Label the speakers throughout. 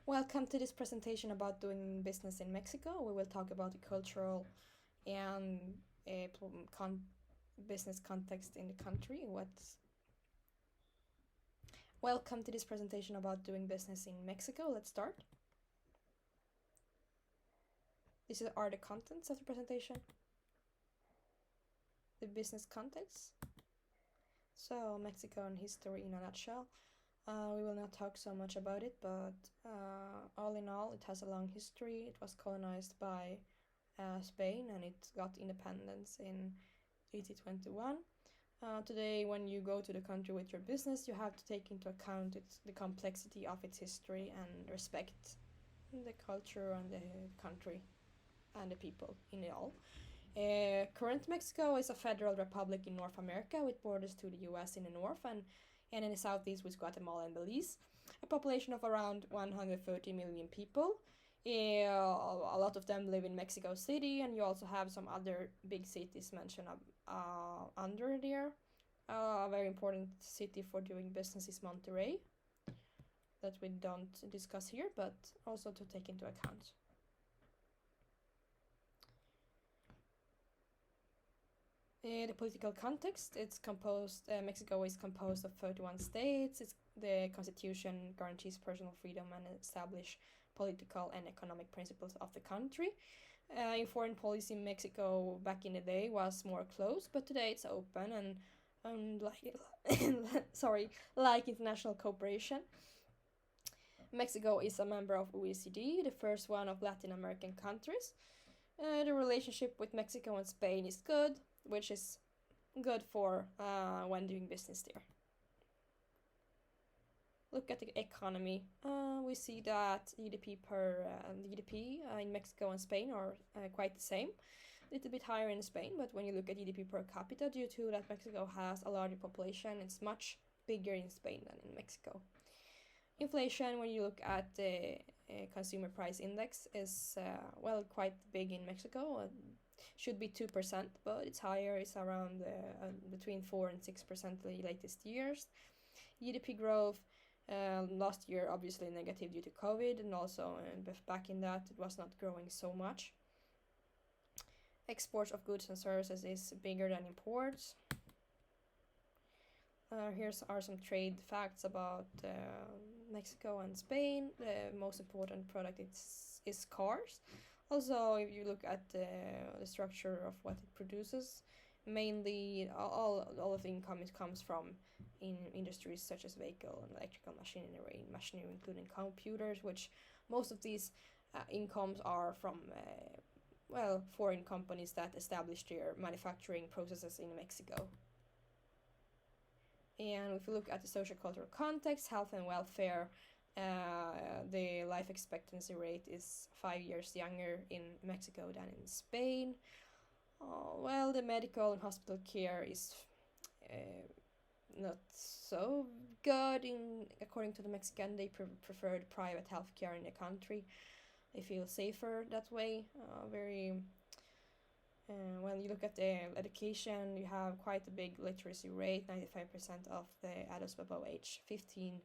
Speaker 1: Welcome to this presentation about doing business in Mexico. We will talk about the cultural and business context in the country. Welcome to this presentation about doing business in Mexico. Let's start. These are the contents of the presentation. The business context. So Mexico and history in a nutshell. We will not talk so much about it, but all in all, it has a long history. It was colonized by Spain and it got independence in 1821. Today, when you go to the country with your business, you have to take into account the complexity of its history and respect the culture and the country and the people in it all. Current Mexico is a federal republic in North America with borders to the US in the north and in the southeast with Guatemala and Belize. A population of around 130 million people. A lot of them live in Mexico City, and you also have some other big cities mentioned under there. A very important city for doing business is Monterrey, that we don't discuss here, but also to take into account. The political context, Mexico is composed of 31 states. The constitution guarantees personal freedom and establish political and economic principles of the country. In foreign policy, Mexico back in the day was more closed, but today it's open and like international cooperation. Mexico is a member of OECD, the first one of Latin American countries. The relationship with Mexico and Spain is good, which is good for when doing business there. Look at the economy. We see that GDP in Mexico and Spain are quite the same. A little bit higher in Spain, but when you look at GDP per capita, due to that Mexico has a larger population, it's much bigger in Spain than in Mexico. Inflation, when you look at the consumer price index, is quite big in Mexico. Should be 2%, but it's higher. It's around between 4 and 6% the latest years. GDP growth last year obviously negative due to COVID, and also back in that it was not growing so much. Exports of goods and services is bigger than imports. Here are some trade facts about Mexico and Spain. The most important product is cars. Also, if you look at the structure of what it produces, mainly all of the income comes from in industries such as vehicle and electrical machinery, including computers, which most of these incomes are from foreign companies that establish their manufacturing processes in Mexico. And if you look at the social cultural context, health and welfare, the life expectancy rate is 5 years younger in Mexico than in Spain. The medical and hospital care is not so good. According to the Mexican, they preferred private healthcare in the country. They feel safer that way. When you look at the education, you have quite a big literacy rate. 95% of the adults above age 15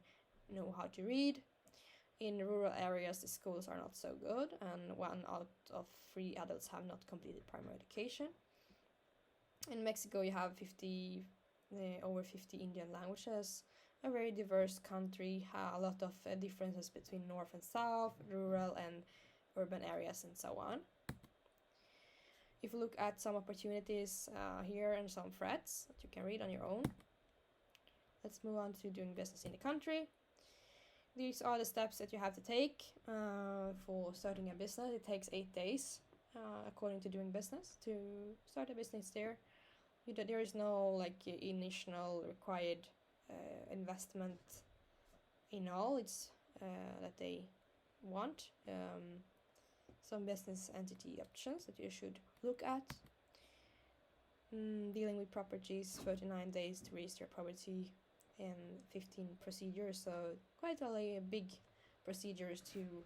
Speaker 1: know how to read. In rural areas, the schools are not so good, and 1 out of 3 adults have not completed primary education. In Mexico, you have over 50 Indian languages. A very diverse country, a lot of differences between north and south, rural and urban areas, and so on. If you look at some opportunities here and some threats that you can read on your own. Let's move on to doing business in the country. These are the steps that you have to take for starting a business. It takes 8 days, according to doing business, to start a business there. There is no initial required investment in all. It's that they want. Some business entity options that you should look at. Dealing with properties, 39 days to register property, and 15 procedures. So quite a big procedures to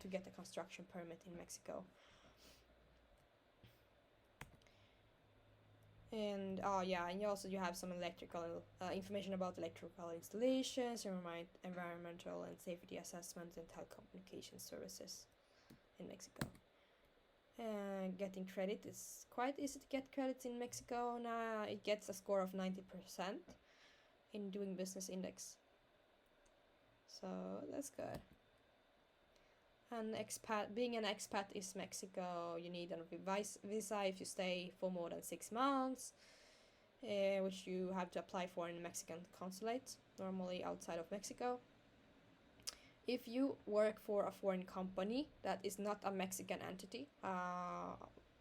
Speaker 1: get a construction permit in Mexico. And yeah, and you have some electrical information about electrical installations, environmental and safety assessments, and telecommunication services in Mexico. Getting credit is quite easy to get credits in Mexico. Now it gets a score of 90% in doing business index. So that's good. Being an expat is Mexico. You need a visa if you stay for more than 6 months, which you have to apply for in the Mexican consulate, normally outside of Mexico. If you work for a foreign company that is not a Mexican entity,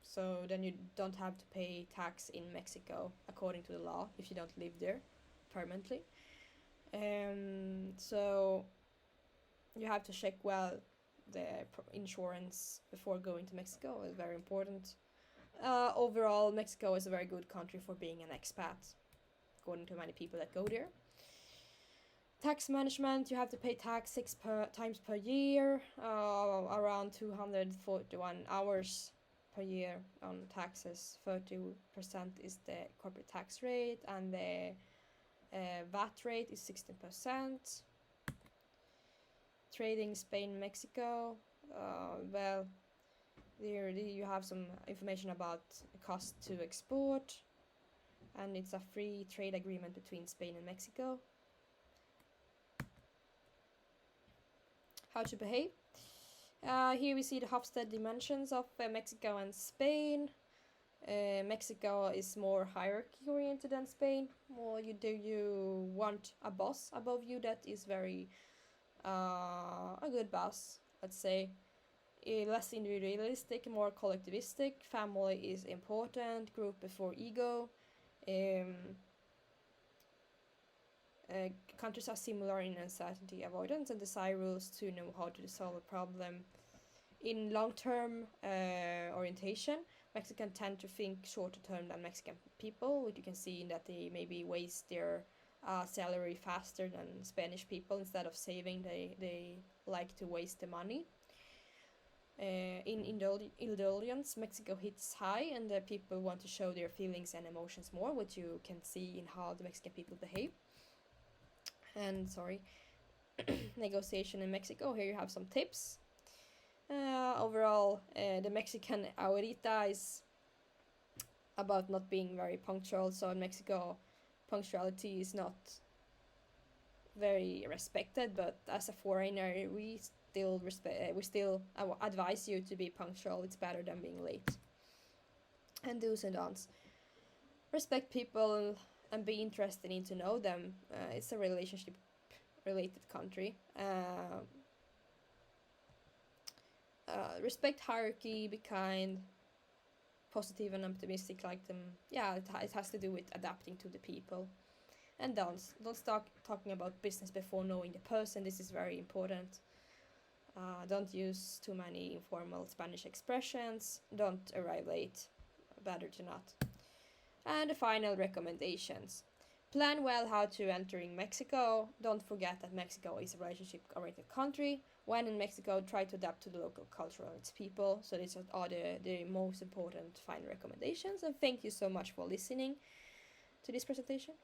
Speaker 1: so then you don't have to pay tax in Mexico according to the law if you don't live there permanently. So you have to check well the insurance before going to Mexico. Is very important. Overall, Mexico is a very good country for being an expat, according to many people that go there. Tax management, you have to pay tax 6 times per year, around 241 hours per year on taxes. 30% is the corporate tax rate, and the VAT rate is 16%. Trading Spain, Mexico, well, there you have some information about the cost to export, and it's a free trade agreement between Spain and Mexico. How to behave. Here we see the Hofstede dimensions of Mexico and Spain. Mexico is more hierarchy oriented than Spain. More you want a boss above you that is very a good boss, let's say. Less individualistic, more collectivistic. Family is important. Group before ego. Countries are similar in uncertainty avoidance and desire rules to know how to solve a problem. In long-term orientation, Mexicans tend to think shorter term than Mexican people, which you can see in that they maybe waste their salary faster than Spanish people. Instead of saving, they like to waste the money. In indulgence, Mexico hits high, and the people want to show their feelings and emotions more, which you can see in how the Mexican people behave. And negotiation in Mexico. Here you have some tips. Overall, the Mexican ahorita is about not being very punctual. So in Mexico, punctuality is not very respected. But as a foreigner, we still advise you to be punctual. It's better than being late. And do's and don'ts. Respect people and be interested in to know them. It's a relationship-related country. Respect hierarchy, be kind, positive and optimistic like them. Yeah, it has to do with adapting to the people. And don't start talking about business before knowing the person. This is very important. Don't use too many informal Spanish expressions. Don't arrive late. Better to not. And the final recommendations. Plan well how to enter in Mexico. Don't forget that Mexico is a relationship-oriented country. When in Mexico, try to adapt to the local culture and its people. So these are the most important final recommendations. And thank you so much for listening to this presentation.